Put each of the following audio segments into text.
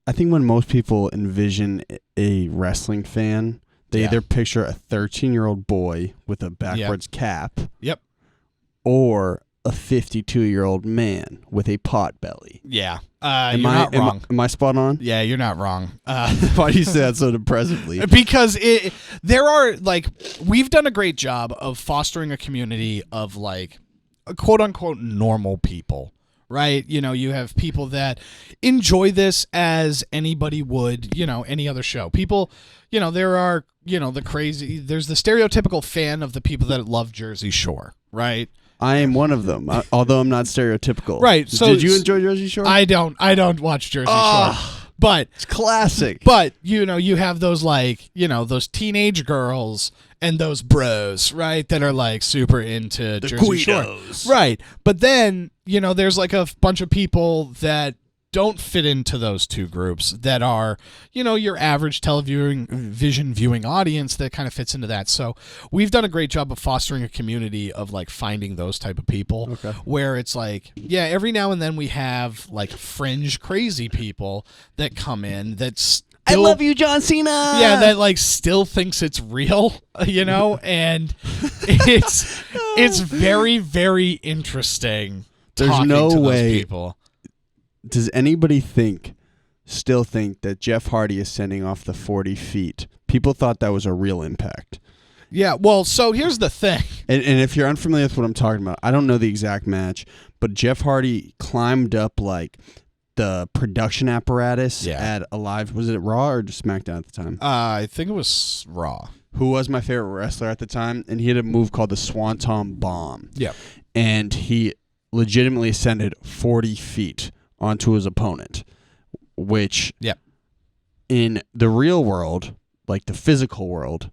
I think when most people envision a wrestling fan, they either picture a 13-year-old boy with a backwards cap. Yep. Or a 52-year-old man with a pot belly. Yeah. You're not wrong. Am I spot on? Yeah, you're not wrong. Why do you say that so depressively? Because there are, like, we've done a great job of fostering a community of, like, quote-unquote normal people, right? You know, you have people that enjoy this as anybody would, you know, any other show. People, you know, there are, you know, there's the stereotypical fan of the people that love Jersey Shore, right? I am one of them, although I'm not stereotypical. Right. So did you enjoy Jersey Shore? I don't watch Jersey Shore. But it's classic. But you know, you have those, like, you know, those teenage girls and those bros, right, that are like super into Jersey Shore. Right. But then, you know, there's like a bunch of people that don't fit into those two groups that are, you know, your average television viewing audience that kind of fits into that. So we've done a great job of fostering a community of, like, finding those type of people where it's like, yeah, every now and then we have, like, fringe crazy people that come in that's I love you, John Cena. Yeah, that, like, still thinks it's real, you know, and it's very, very interesting. There's no way. People. Does anybody still think that Jeff Hardy is sending off the 40 feet? People thought that was a real impact. Yeah, well, so here's the thing. And if you're unfamiliar with what I'm talking about, I don't know the exact match, but Jeff Hardy climbed up, like, the production apparatus at a live, was it Raw or just SmackDown at the time? I think it was Raw. Who was my favorite wrestler at the time, and he had a move called the Swanton Bomb. Yeah. And he legitimately ascended 40 feet onto his opponent, which in the real world, like the physical world,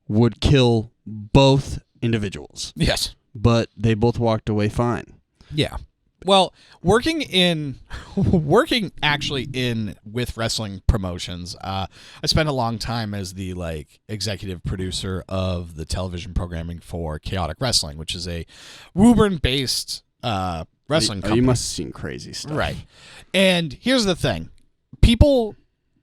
would kill both individuals. Yes. But they both walked away fine. Yeah. Well, working actually in with wrestling promotions, I spent a long time as the, like, executive producer of the television programming for Chaotic Wrestling, which is a Woburn-based wrestling company. You must have seen crazy stuff. Right. And here's the thing. People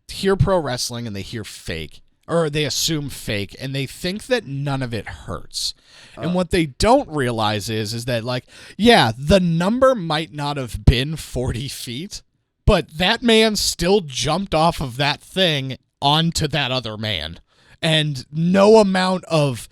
hear pro wrestling and they hear fake, or they assume fake, and they think that none of it hurts. And what they don't realize is that, like, yeah, the number might not have been 40 feet, but that man still jumped off of that thing onto that other man. And no amount of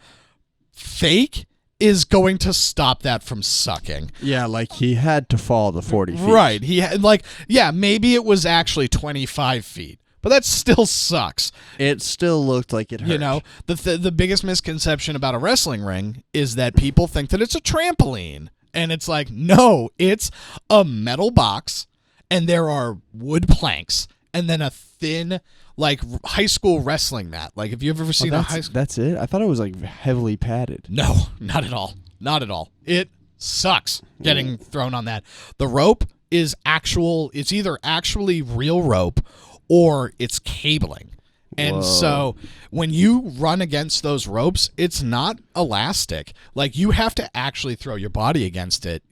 fake is going to stop that from sucking. Yeah, like, he had to fall the 40 feet. Right. He had, like, yeah, maybe it was actually 25 feet. But that still sucks. It still looked like it hurt. You know, the biggest misconception about a wrestling ring is that people think that it's a trampoline. And it's like, no, it's a metal box, and there are wood planks, and then a thin, like, high school wrestling mat. Like, have you ever seen a high school? That's it? I thought it was, like, heavily padded. No, not at all. Not at all. It sucks getting thrown on that. The rope is it's either actually real rope or it's cabling. And so when you run against those ropes, it's not elastic. Like, you have to actually throw your body against it.